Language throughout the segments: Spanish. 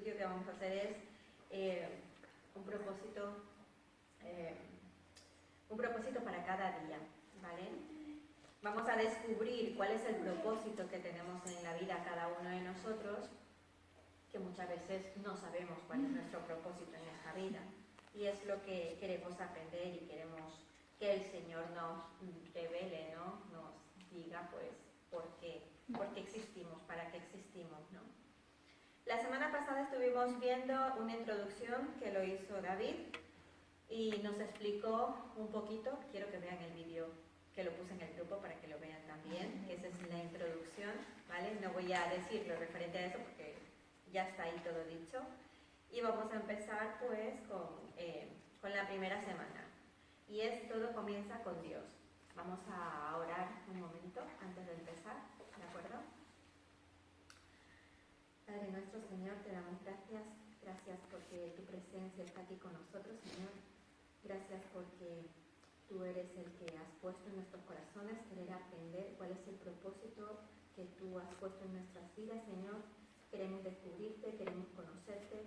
estudio que vamos a hacer es un propósito para cada día, ¿vale? Vamos a descubrir cuál es el propósito que tenemos en la vida cada uno de nosotros, que muchas veces no sabemos cuál es nuestro propósito en esta vida. Y es lo que queremos aprender y queremos que el Señor nos revele, ¿no? Nos diga, pues, por qué existimos, para qué existimos, ¿no? La semana pasada estuvimos viendo una introducción que lo hizo David y nos explicó un poquito. Quiero que vean el vídeo que lo puse en el grupo para que lo vean también, que esa es la introducción, ¿vale? No voy a decir lo referente a eso porque ya está ahí todo dicho. Y vamos a empezar pues con la primera semana. Y es todo comienza con Dios. Vamos a orar un momento antes de empezar, ¿de acuerdo? Padre nuestro, Señor, te damos gracias. Gracias porque tu presencia está aquí con nosotros, Señor. Gracias porque tú eres el que has puesto en nuestros corazones querer aprender cuál es el propósito que tú has puesto en nuestras vidas, Señor. Queremos descubrirte, queremos conocerte,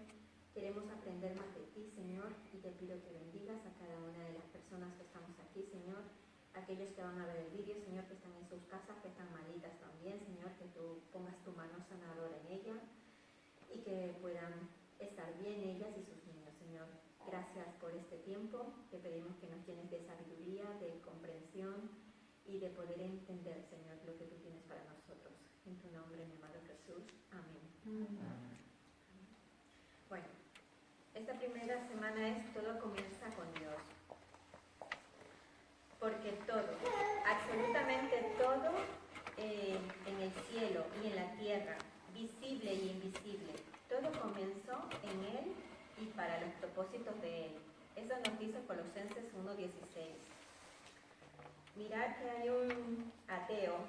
queremos aprender más de ti, Señor, y te pido que bendigas a cada una de las personas que estamos aquí, Señor, aquellos que van a ver el vídeo, Señor, que están en sus casas, que están malitas también, Señor, que tú pongas tu mano sanadora en ella y que puedan estar bien ellas y sus niños, Señor. Gracias por este tiempo, te pedimos que nos llenes de sabiduría, de comprensión y de poder entender, Señor, lo que tú tienes para nosotros. En tu nombre, mi amado Jesús. Amén. Amén. Bueno, esta primera semana es todo comienza con Dios. Porque todo, absolutamente todo en el cielo y en la tierra, visible y invisible, todo comenzó en Él y para los propósitos de Él. Eso nos dice Colosenses 1:16. Mirad que hay un ateo,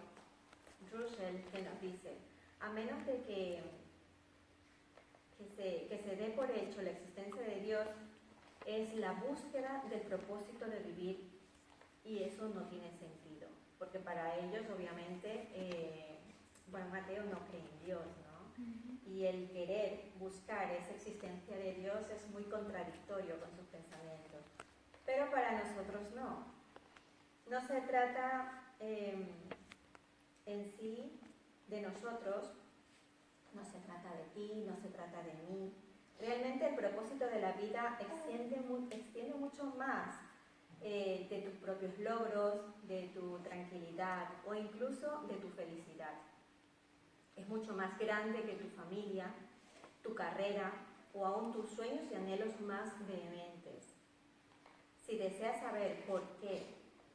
Russell, que nos dice, a menos de que se dé por hecho la existencia de Dios, es la búsqueda del propósito de vivir, y eso no tiene sentido, porque para ellos obviamente, Mateo no cree en Dios, ¿no? Y el querer buscar esa existencia de Dios es muy contradictorio con sus pensamientos, pero para nosotros no. No se trata en sí de nosotros, no se trata de ti, no se trata de mí. Realmente el propósito de la vida extiende mucho más de tus propios logros, de tu tranquilidad o incluso de tu felicidad. Es mucho más grande que tu familia, tu carrera o aún tus sueños y anhelos más vehementes. Si deseas saber por qué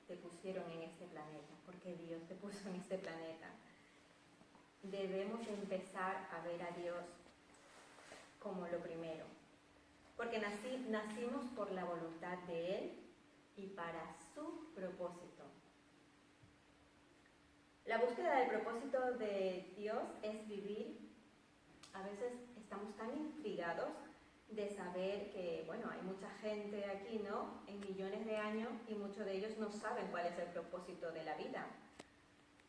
te pusieron en este planeta, por qué Dios te puso en este planeta, debemos empezar a ver a Dios como lo primero. Porque nacimos por la voluntad de Él y para su propósito. La búsqueda del propósito de Dios es vivir. A veces estamos tan intrigados de saber que, hay mucha gente aquí, ¿no?, en millones de años, y muchos de ellos no saben cuál es el propósito de la vida.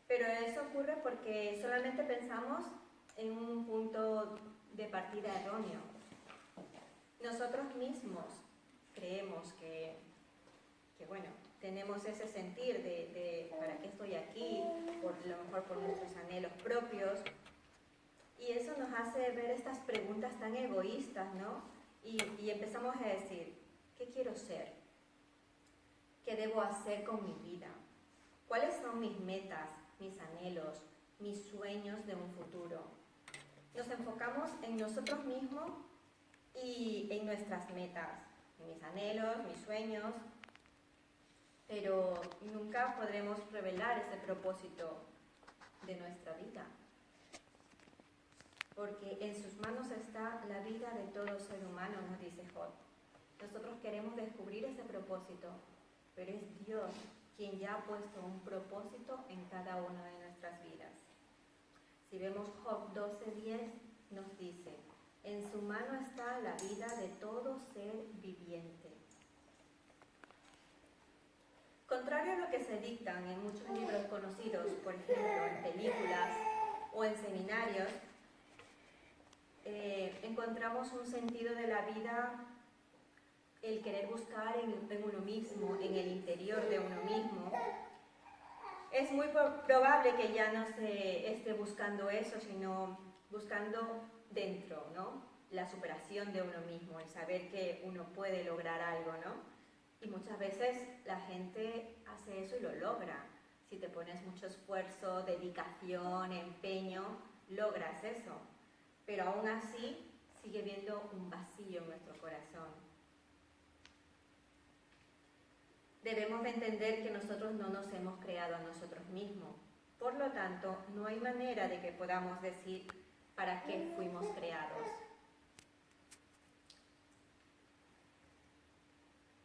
Pero eso ocurre porque solamente pensamos en un punto de partida erróneo. Nosotros mismos creemos que tenemos ese sentir de ¿para qué estoy aquí? Por lo mejor por nuestros anhelos propios. Y eso nos hace ver estas preguntas tan egoístas, ¿no? Y empezamos a decir, ¿qué quiero ser? ¿Qué debo hacer con mi vida? ¿Cuáles son mis metas, mis anhelos, mis sueños de un futuro? Nos enfocamos en nosotros mismos y en nuestras metas, en mis anhelos, mis sueños, pero nunca podremos revelar ese propósito de nuestra vida, porque en sus manos está la vida de todo ser humano, nos dice Job. Nosotros queremos descubrir ese propósito, pero es Dios quien ya ha puesto un propósito en cada una de nuestras vidas. Si vemos Job 12:10, nos dice, en su mano está la vida de todo ser viviente. Contrario a lo que se dictan en muchos libros conocidos, por ejemplo, en películas o en seminarios, encontramos un sentido de la vida, el querer buscar en uno mismo, en el interior de uno mismo. Es muy probable que ya no se esté buscando eso, sino buscando dentro, ¿no? La superación de uno mismo, el saber que uno puede lograr algo, ¿no? Y muchas veces la gente hace eso y lo logra. Si te pones mucho esfuerzo, dedicación, empeño, logras eso. Pero aún así sigue habiendo un vacío en nuestro corazón. Debemos de entender que nosotros no nos hemos creado a nosotros mismos. Por lo tanto, no hay manera de que podamos decir para qué fuimos creados.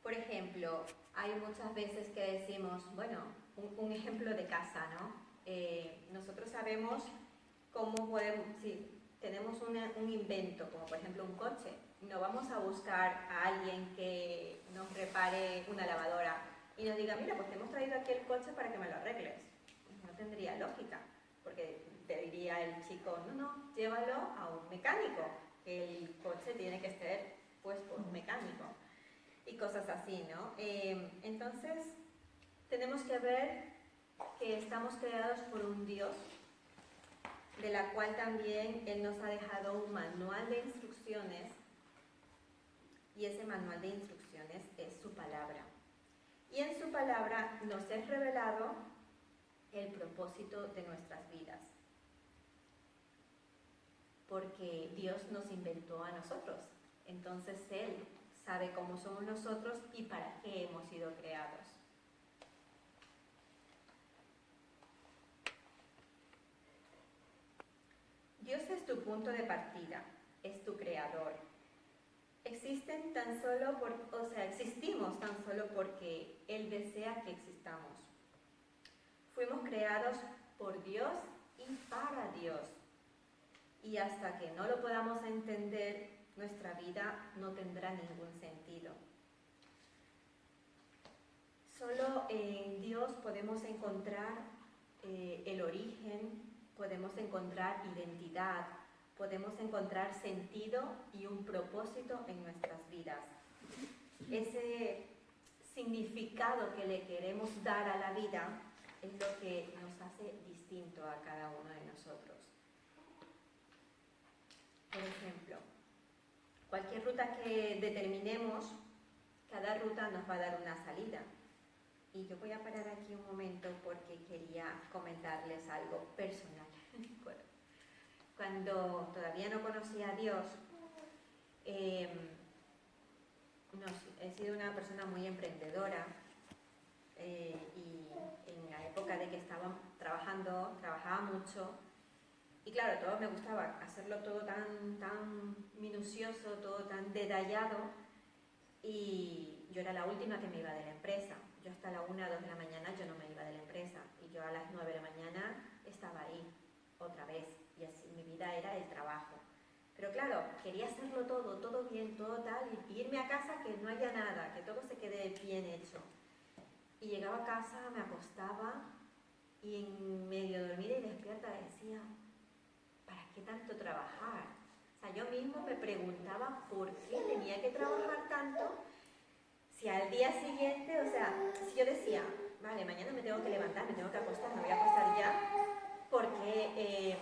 Por ejemplo, hay muchas veces que decimos, bueno, un ejemplo de casa, ¿no? Nosotros sabemos cómo podemos, si tenemos un invento, como por ejemplo un coche, no vamos a buscar a alguien que nos repare una lavadora y nos diga, mira, pues te hemos traído aquí el coche para que me lo arregles. No tendría lógica, porque te diría el chico, no, llévalo a un mecánico, que el coche tiene que ser pues por un mecánico. Y cosas así, ¿no? Entonces, tenemos que ver que estamos creados por un Dios, de la cual también Él nos ha dejado un manual de instrucciones, y ese manual de instrucciones es su palabra. Y en su palabra nos es revelado el propósito de nuestras vidas, porque Dios nos inventó a nosotros, entonces Él sabe cómo somos nosotros y para qué hemos sido creados. Dios es tu punto de partida, es tu creador. Existimos tan solo porque Él desea que existamos. Fuimos creados por Dios y para Dios. Y hasta que no lo podamos entender, nuestra vida no tendrá ningún sentido. Solo en Dios podemos encontrar el origen, podemos encontrar identidad, podemos encontrar sentido y un propósito en nuestras vidas. Ese significado que le queremos dar a la vida es lo que nos hace distinto a cada uno de nosotros. Por ejemplo, cualquier ruta que determinemos, cada ruta nos va a dar una salida. Y yo voy a parar aquí un momento porque quería comentarles algo personal. Cuando todavía no conocía a Dios, he sido una persona muy emprendedora y en la época de que estaba trabajando, trabajaba mucho. Y claro, todo me gustaba, hacerlo todo tan minucioso, todo tan detallado, y yo era la última que me iba de la empresa. Yo hasta la 1 o 2 de la mañana yo no me iba de la empresa, y yo a las 9 de la mañana estaba ahí, otra vez, y así mi vida era el trabajo. Pero claro, quería hacerlo todo bien, todo tal, y irme a casa que no haya nada, que todo se quede bien hecho. Y llegaba a casa, me acostaba, y en medio dormida y despierta decía, ¿para qué tanto trabajar? O sea, yo mismo me preguntaba por qué tenía que trabajar tanto, si al día siguiente, o sea, si yo decía, vale, mañana me tengo que levantar, me tengo que acostar, me voy a acostar ya, porque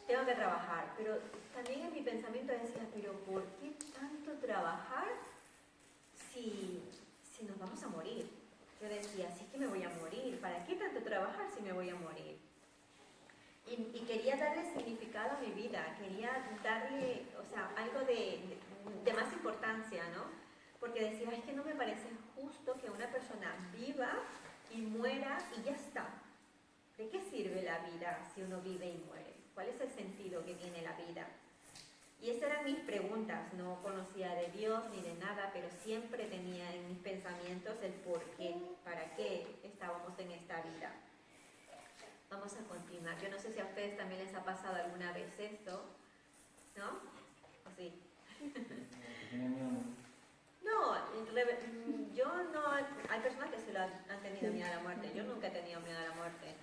tengo que trabajar. Pero también en mi pensamiento decía, pero ¿por qué tanto trabajar si nos vamos a morir? Yo decía, sí que me voy a morir, ¿para qué tanto trabajar si me voy a morir? Y quería darle significado a mi vida, quería darle, o sea, algo de más importancia, ¿no? Porque decía, es que no me parece justo que una persona viva y muera y ya está. ¿De qué sirve la vida si uno vive y muere? ¿Cuál es el sentido que tiene la vida? Y esas eran mis preguntas. No conocía de Dios ni de nada, pero siempre tenía en mis pensamientos el por qué, para qué estábamos en esta vida. Vamos a continuar. Yo no sé si a ustedes también les ha pasado alguna vez esto, ¿no? ¿O sí? No, yo no. Hay personas que se lo han tenido miedo a la muerte. Yo nunca he tenido miedo a la muerte.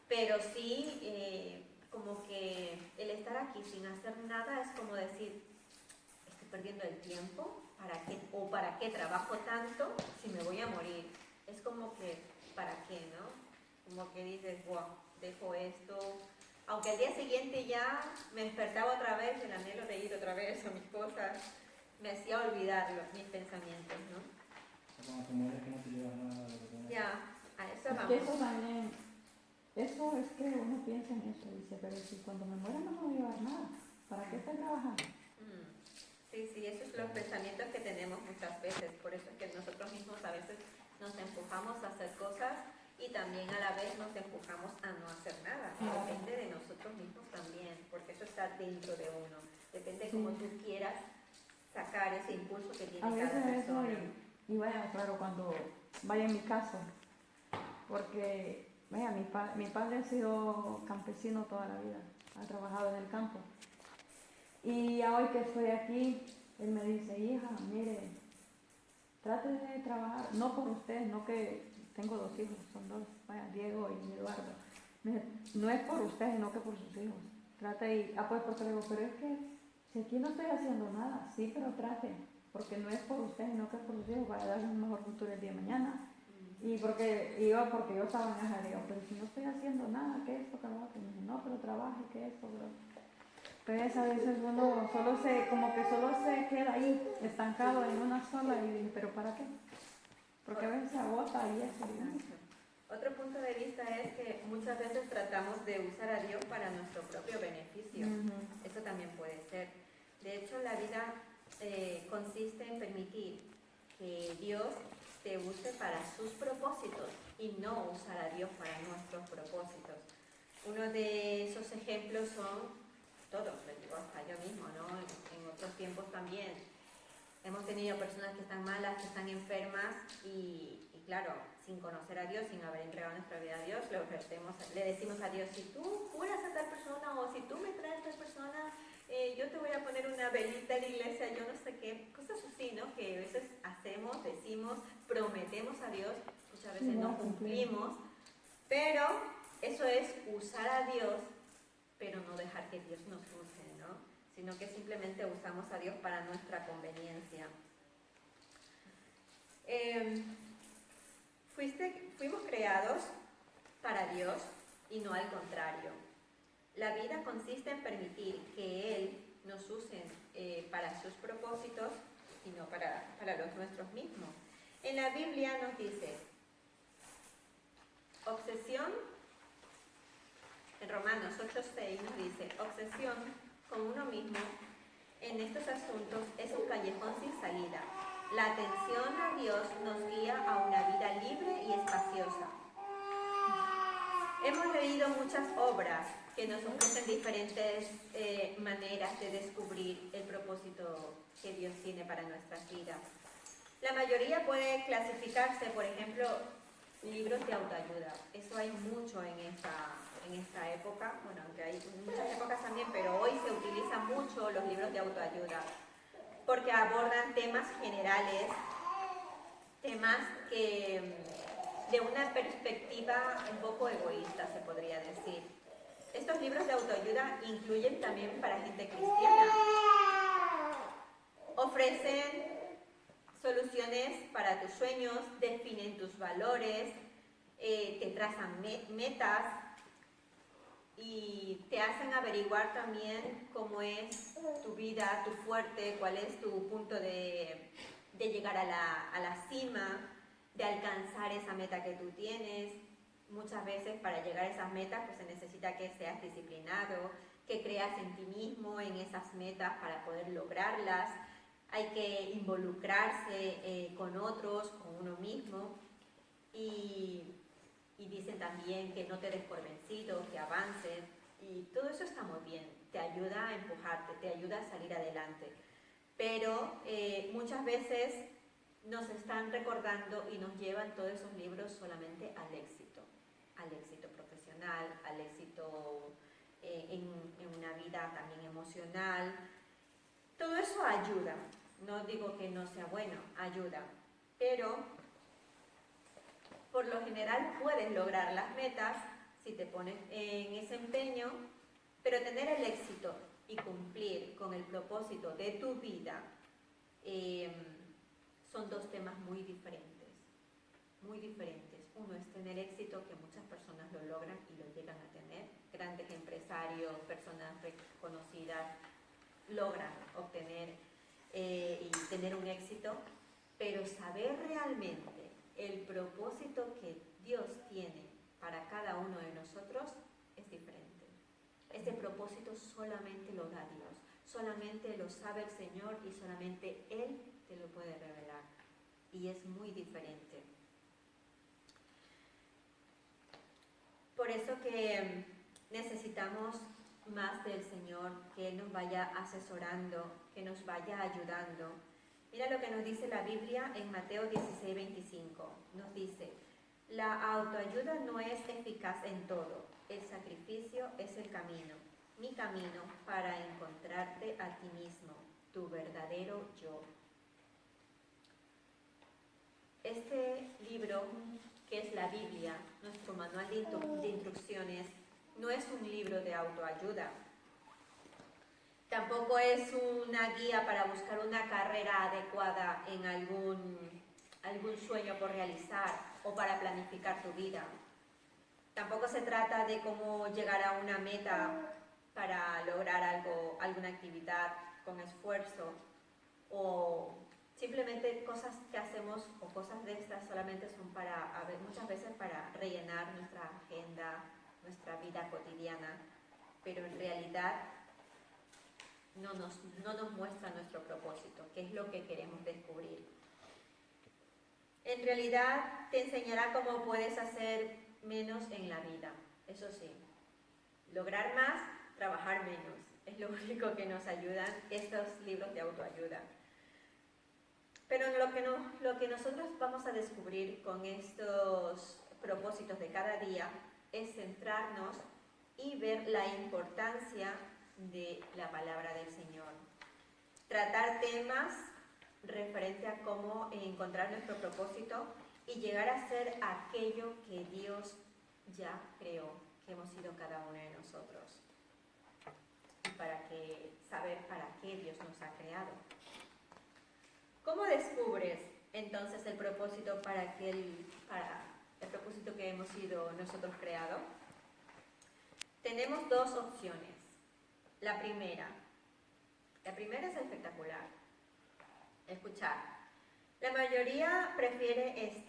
Pero sí, como que el estar aquí sin hacer nada es como decir, estoy perdiendo el tiempo, ¿para qué trabajo tanto si me voy a morir? Es como que, ¿para qué, no? Como que dices, wow, dejo esto. Aunque al día siguiente ya me despertaba otra vez, el anhelo de ir otra vez a mis cosas, me hacía olvidar mis pensamientos, ¿no? Cuando te mueres que no te llevas nada de lo que tienes. Ya, a eso Es vamos. que eso también, eso es que uno piensa en eso, dice, pero si cuando me muera no me voy a llevar nada, ¿para qué estoy trabajando? Sí, esos son los pensamientos que tenemos muchas veces, por eso es que nosotros mismos a veces nos empujamos a hacer cosas y también a la vez nos empujamos a no hacer nada. Depende de nosotros mismos también, porque eso está dentro de uno. Depende de cómo tú quieras sacar ese impulso que tiene cada persona. Eso, y vaya, claro, cuando vaya en mi caso, porque vaya, mi padre ha sido campesino toda la vida, ha trabajado en el campo. Y hoy que estoy aquí, él me dice, hija, mire, trate de trabajar, no por usted, no que tengo 2 hijos, son 2, vaya, Diego y Eduardo. No es por usted, sino que por sus hijos. Trate y, pues porque le digo, pero es que si aquí no estoy haciendo nada, sí, pero trate, porque no es por usted, sino que es por sus hijos, para darles un mejor futuro el día de mañana. Y porque yo estaba en esa, digo, pero si no estoy haciendo nada, ¿qué es esto que lo hago? Y me dice, no, pero trabaje, ¿qué es esto, bro? Entonces a veces uno solo se queda ahí, estancado en una sola y dice, ¿pero para qué? Porque a veces se agota y eso. Otro punto de vista es que muchas veces tratamos de usar a Dios para nuestro propio beneficio. Eso también puede ser. De hecho, la vida consiste en permitir que Dios te use para sus propósitos y no usar a Dios para nuestros propósitos. Uno de esos ejemplos son todos, les digo hasta yo mismo, ¿no? En otros tiempos también hemos tenido personas que están malas, que están enfermas y claro, sin conocer a Dios, sin haber entregado nuestra vida a Dios, le decimos a Dios, si tú curas a tal persona o si tú me traes a tal persona, yo te voy a poner una velita en la iglesia, yo no sé qué, cosas así, ¿no? Que a veces hacemos, decimos, prometemos a Dios, muchas veces no cumplimos, pero eso es usar a Dios, pero no dejar que Dios nos use, ¿no? Sino que simplemente usamos a Dios para nuestra conveniencia. Fuimos creados para Dios y no al contrario. La vida consiste en permitir que Él nos use para sus propósitos y no para los nuestros mismos. En la Biblia nos dice, obsesión, en Romanos 8:6 nos dice, obsesión con uno mismo en estos asuntos es un callejón sin salida. La atención a Dios nos guía a una vida libre y espaciosa. Hemos leído muchas obras que nos ofrecen diferentes maneras de descubrir el propósito que Dios tiene para nuestras vidas. La mayoría puede clasificarse, por ejemplo, libros de autoayuda. Eso hay mucho en esta época, bueno, aunque hay muchas épocas también, pero hoy se utilizan mucho los libros de autoayuda porque abordan temas generales, temas que de una perspectiva un poco egoísta, se podría decir. Estos libros de autoayuda incluyen también para gente cristiana. Ofrecen soluciones para tus sueños, definen tus valores, te trazan metas y te hacen averiguar también cómo es tu vida, tu fuerte, cuál es tu punto de llegar a la cima, de alcanzar esa meta que tú tienes. Muchas veces para llegar a esas metas pues se necesita que seas disciplinado, que creas en ti mismo, en esas metas para poder lograrlas. Hay que involucrarse con otros, con uno mismo y dicen también que no te des por vencido, que avances y todo eso está muy bien, te ayuda a empujarte, te ayuda a salir adelante. Pero muchas veces nos están recordando y nos llevan todos esos libros solamente al éxito profesional, al éxito en una vida también emocional. Todo eso ayuda, no digo que no sea bueno, ayuda, pero por lo general puedes lograr las metas si te pones en ese empeño, pero Pero tener el éxito y cumplir con el propósito de tu vida son dos temas muy diferentes, muy diferentes. Uno es tener éxito, que muchas personas lo logran y lo llegan a tener. Grandes empresarios, personas reconocidas logran obtener y tener un éxito, pero saber realmente el propósito que Dios tiene para cada uno de nosotros es diferente. Ese propósito solamente lo da Dios, solamente lo sabe el Señor y solamente Él te lo puede revelar. Y es muy diferente. Por eso que necesitamos más del Señor, que Él nos vaya asesorando, que nos vaya ayudando. Mira lo que nos dice la Biblia en Mateo 16:25. Nos dice: la autoayuda no es eficaz en todo. El sacrificio es el camino, mi camino para encontrarte a ti mismo, tu verdadero yo. Este libro, que es la Biblia, nuestro manual de instrucciones, no es un libro de autoayuda. Tampoco es una guía para buscar una carrera adecuada en algún sueño por realizar o para planificar tu vida. Tampoco se trata de cómo llegar a una meta para lograr alguna actividad con esfuerzo, o simplemente cosas que hacemos o cosas de estas solamente son muchas veces para rellenar nuestra agenda, nuestra vida cotidiana, pero en realidad no nos muestra nuestro propósito, qué es lo que queremos descubrir. En realidad te enseñará cómo puedes hacer menos en la vida, eso sí. Lograr más, trabajar menos. Es lo único que nos ayudan estos libros de autoayuda. Pero lo que nosotros vamos a descubrir con estos propósitos de cada día es centrarnos y ver la importancia de la palabra del Señor. Tratar temas referente a cómo encontrar nuestro propósito y llegar a ser aquello que Dios ya creó, que hemos sido cada uno de nosotros. Y saber para qué Dios nos ha creado. ¿Cómo descubres entonces el propósito para el propósito que hemos sido nosotros creados? Tenemos dos opciones. La primera es espectacular. Escuchar. La mayoría prefiere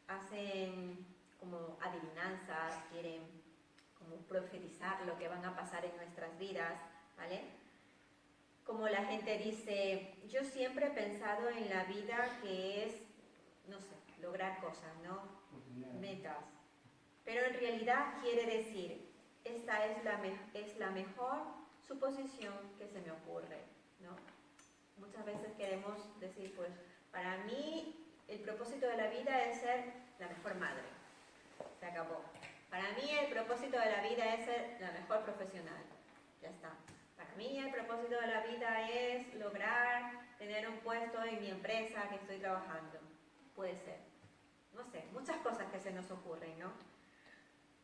hacen como adivinanzas, quieren como profetizar lo que van a pasar en nuestras vidas, ¿vale? Como la gente dice, yo siempre he pensado en la vida que es, no sé, lograr cosas, ¿no? Metas. Pero en realidad quiere decir, esta es la mejor suposición que se me ocurre, ¿no? Muchas veces queremos decir, pues, para mí el propósito de la vida es ser la mejor madre. Se acabó. Para mí el propósito de la vida es ser la mejor profesional. Ya está. Para mí el propósito de la vida es lograr tener un puesto en mi empresa que estoy trabajando. Puede ser. No sé, muchas cosas que se nos ocurren, ¿no?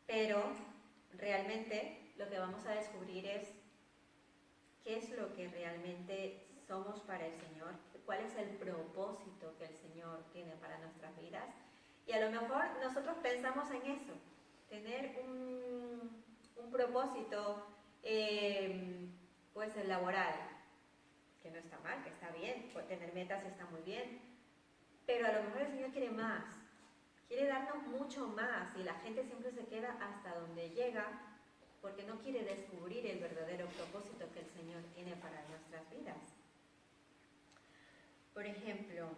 Pero realmente lo que vamos a descubrir es qué es lo que realmente somos para el Señor, cuál es el propósito que el Señor tiene para nuestras vidas. Y a lo mejor nosotros pensamos en eso, tener un propósito pues laboral, que no está mal, que está bien, tener metas está muy bien, pero a lo mejor el Señor quiere más, quiere darnos mucho más, y la gente siempre se queda hasta donde llega porque no quiere descubrir el verdadero propósito que el Señor tiene para nuestras vidas. Por ejemplo,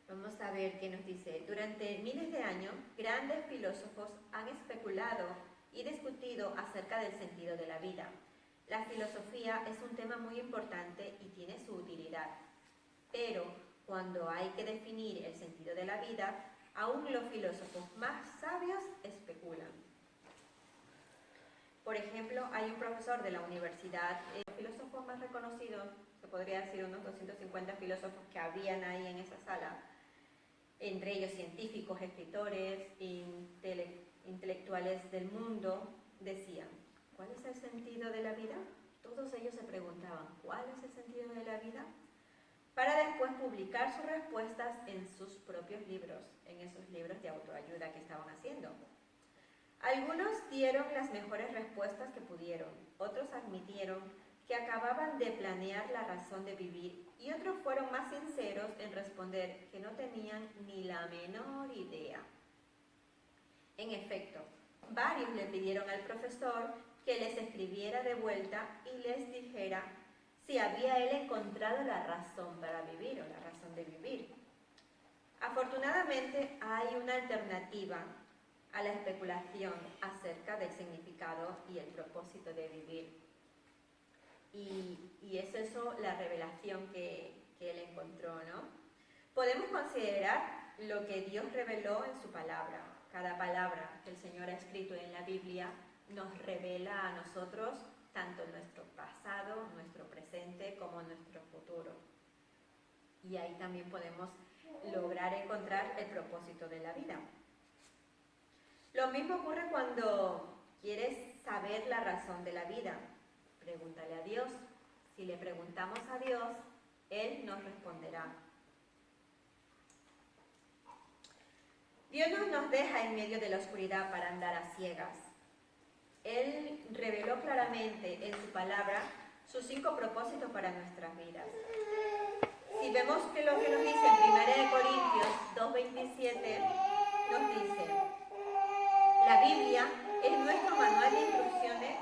vamos a ver qué nos dice. Durante miles de años, grandes filósofos han especulado y discutido acerca del sentido de la vida. La filosofía es un tema muy importante y tiene su utilidad. Pero cuando hay que definir el sentido de la vida, aún los filósofos más sabios especulan. Por ejemplo, hay un profesor de la universidad, los filósofos más reconocidos, se podría decir unos 250 filósofos que habían ahí en esa sala, entre ellos científicos, escritores, intelectuales del mundo decían, ¿cuál es el sentido de la vida? Todos ellos se preguntaban, ¿cuál es el sentido de la vida? Para después publicar sus respuestas en sus propios libros, en esos libros de autoayuda que estaban haciendo. Algunos dieron las mejores respuestas que pudieron, otros admitieron que acababan de planear la razón de vivir y otros fueron más sinceros en responder que no tenían ni la menor idea. En efecto, varios le pidieron al profesor que les escribiera de vuelta y les dijera si había él encontrado la razón para vivir o la razón de vivir. Afortunadamente hay una alternativa a la especulación acerca del significado y el propósito de vivir. Y es eso la revelación que él encontró, ¿no? Podemos considerar lo que Dios reveló en su palabra. Cada palabra que el Señor ha escrito en la Biblia nos revela a nosotros tanto nuestro pasado, nuestro presente, como nuestro futuro. Y ahí también podemos lograr encontrar el propósito de la vida. Lo mismo ocurre cuando quieres saber la razón de la vida. Pregúntale a Dios. Si le preguntamos a Dios, Él nos responderá. Dios no nos deja en medio de la oscuridad para andar a ciegas. Él reveló claramente en su palabra sus 5 propósitos para nuestras vidas. Si vemos que lo que nos dice en 1 Corintios 2:27, nos dice, la Biblia es nuestro manual de instrucciones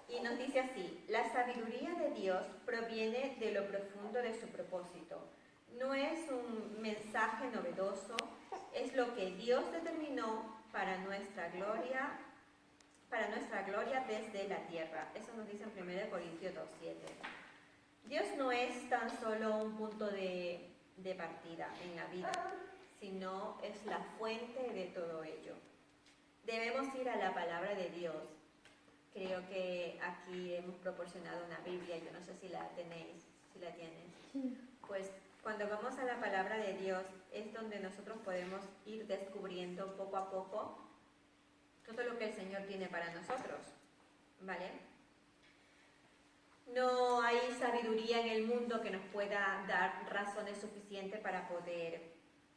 y nos dice así, la sabiduría de Dios proviene de lo profundo de su propósito. No es un mensaje novedoso, es lo que Dios determinó para nuestra gloria desde la tierra. Eso nos dice en 1 Corintios 2:7. Dios no es tan solo un punto de partida en la vida, sino es la fuente de todo ello. Debemos ir a la palabra de Dios. Creo que aquí hemos proporcionado una Biblia, yo no sé si la tenéis, si la tienen. Sí. Pues cuando vamos a la palabra de Dios es donde nosotros podemos ir descubriendo poco a poco todo lo que el Señor tiene para nosotros, ¿vale? No hay sabiduría en el mundo que nos pueda dar razones suficientes para poder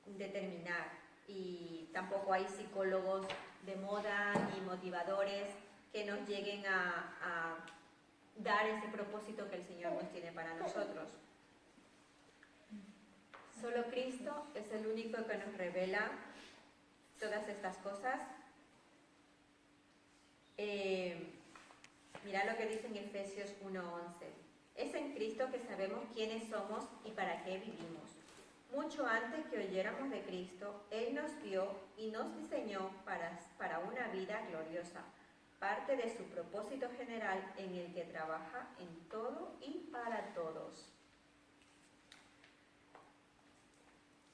determinar, y tampoco hay psicólogos de moda ni motivadores que nos lleguen a dar ese propósito que el Señor nos tiene para nosotros. Solo Cristo es el único que nos revela todas estas cosas. Mirad lo que dice en Efesios 1:11. Es en Cristo que sabemos quiénes somos y para qué vivimos. Mucho antes que oyéramos de Cristo, Él nos vio y nos diseñó para una vida gloriosa, parte de su propósito general en el que trabaja en todo y para todos.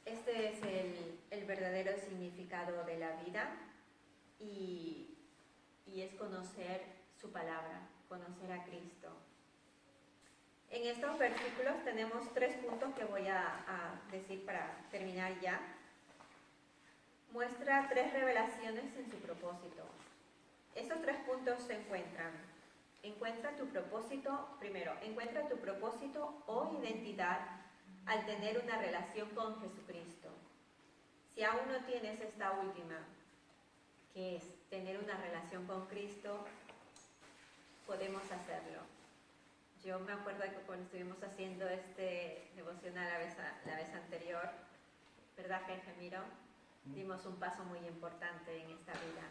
Este es el verdadero significado de la vida y es conocer su palabra, conocer a Cristo. En estos versículos tenemos 3 puntos que voy a decir para terminar ya. Muestra 3 revelaciones en su propósito. Estos 3 puntos se encuentra tu propósito, primero, encuentra tu propósito o identidad al tener una relación con Jesucristo. Si aún no tienes esta última, que es tener una relación con Cristo, podemos hacerlo. Yo me acuerdo que cuando estuvimos haciendo este devocional la vez anterior, ¿verdad, Miro? Dimos un paso muy importante en esta vida.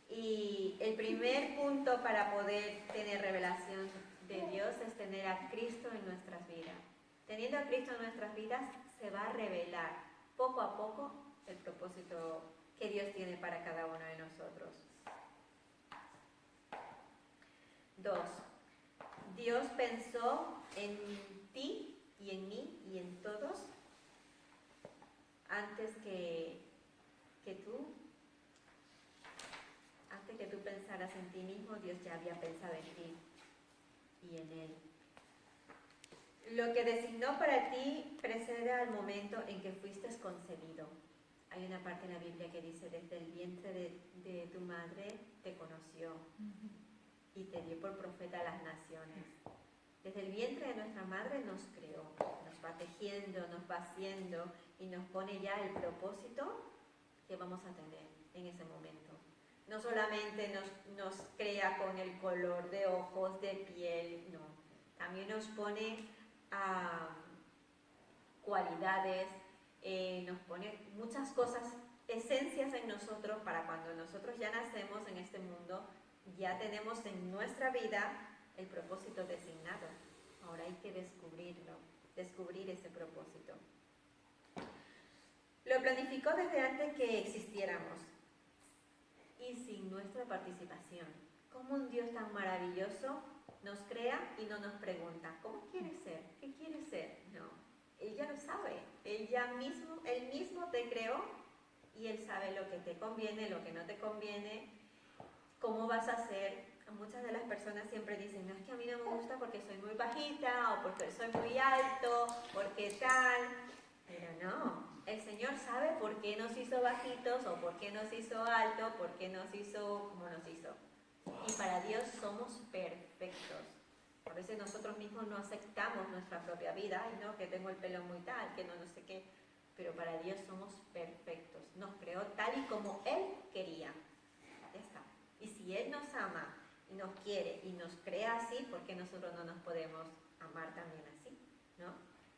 Y el primer punto para poder tener revelación de Dios es tener a Cristo en nuestras vidas. Teniendo a Cristo en nuestras vidas, se va a revelar poco a poco el propósito que Dios tiene para cada uno de nosotros. 2. Dios pensó en ti y en mí y en todos antes que tú pensaras en ti mismo. Dios ya había pensado en ti y en Él. Lo que designó para ti precede al momento en que fuiste concebido. Hay una parte en la Biblia que dice, desde el vientre de tu madre te conoció y te dio por profeta a las naciones. Desde el vientre de nuestra madre nos creó, nos va tejiendo, nos va haciendo y nos pone ya el propósito que vamos a tener en ese momento. No solamente nos crea con el color de ojos, de piel, no. También nos pone cualidades, nos pone muchas cosas, esencias en nosotros para cuando nosotros ya nacemos en este mundo, ya tenemos en nuestra vida el propósito designado. Ahora hay que descubrirlo, descubrir ese propósito. Lo planificó desde antes que existiéramos y sin nuestra participación. Como un Dios tan maravilloso nos crea y no nos pregunta, ¿cómo quieres ser? ¿Qué quieres ser? No, Él ya lo sabe. Él mismo te creó y Él sabe lo que te conviene, lo que no te conviene, cómo vas a ser. Muchas de las personas siempre dicen, no, es que a mí no me gusta porque soy muy bajita o porque soy muy alto, porque tal. Pero no, el Señor sabe por qué nos hizo bajitos o por qué nos hizo altos, por qué nos hizo como nos hizo. Y para Dios somos perfectos. A veces nosotros mismos no aceptamos nuestra propia vida. Ay, no, que tengo el pelo muy tal, que no sé qué. Pero para Dios somos perfectos. Nos creó tal y como Él quería. Ya está. Y si Él nos ama y nos quiere y nos crea así, ¿por qué nosotros no nos podemos amar también así? ¿No?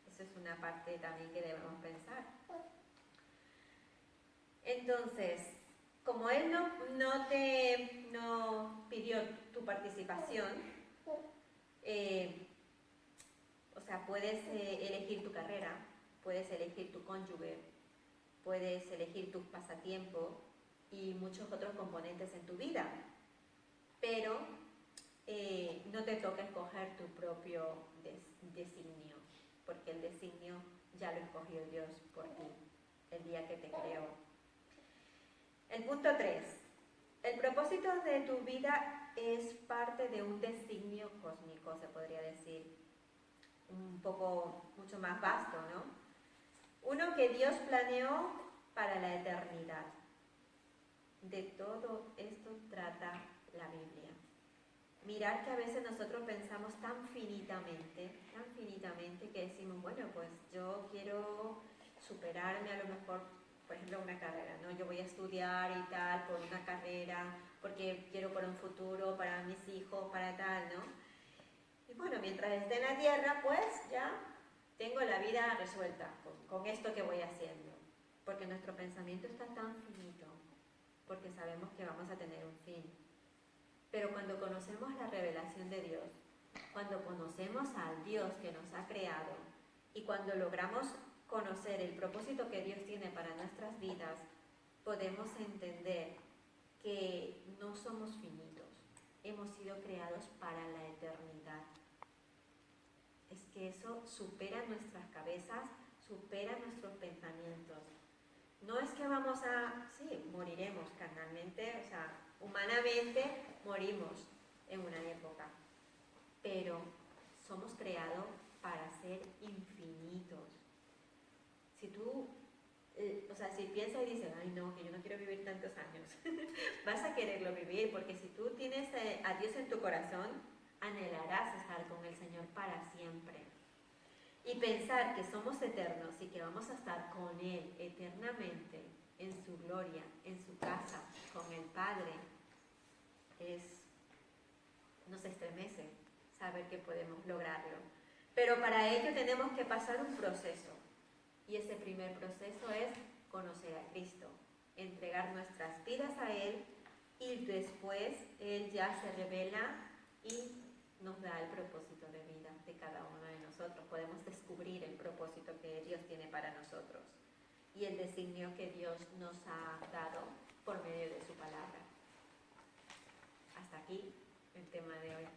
Eso es una parte también que debemos pensar. Entonces, como Él no pidió tu participación, o sea, puedes elegir tu carrera, puedes elegir tu cónyuge, puedes elegir tus pasatiempos y muchos otros componentes en tu vida, pero no te toca escoger tu propio designio, porque el designio ya lo escogió Dios por ti, el día que te creó. El punto 3. El propósito de tu vida es parte de un designio cósmico, se podría decir, mucho más vasto, ¿no? Uno que Dios planeó para la eternidad. De todo esto trata la Biblia. Mirar que a veces nosotros pensamos tan finitamente que decimos, bueno, pues yo quiero superarme a lo mejor, por ejemplo, una carrera, ¿no? Yo voy a estudiar y tal por una carrera, porque quiero para un futuro, para mis hijos, para tal, ¿no? Y bueno, mientras esté en la tierra, pues ya tengo la vida resuelta con esto que voy haciendo. Porque nuestro pensamiento está tan finito, porque sabemos que vamos a tener un fin. Pero cuando conocemos la revelación de Dios, cuando conocemos al Dios que nos ha creado y cuando logramos conocer el propósito que Dios tiene para nuestras vidas, podemos entender que no somos finitos, hemos sido creados para la eternidad. Es que eso supera nuestras cabezas, supera nuestros pensamientos. No es que vamos sí, moriremos carnalmente, o sea, humanamente morimos en una época, pero somos creados para ser infinitos. Si tú, si piensas y dices, ay no, que yo no quiero vivir tantos años, vas a quererlo vivir, porque si tú tienes a Dios en tu corazón, anhelarás estar con el Señor para siempre. Y pensar que somos eternos y que vamos a estar con Él eternamente, en su gloria, en su casa, con el Padre, nos estremece saber que podemos lograrlo. Pero para ello tenemos que pasar un proceso. Y ese primer proceso es conocer a Cristo, entregar nuestras vidas a Él y después Él ya se revela y nos da el propósito de vida de cada uno de nosotros. Podemos descubrir el propósito que Dios tiene para nosotros y el designio que Dios nos ha dado por medio de su palabra. Hasta aquí el tema de hoy.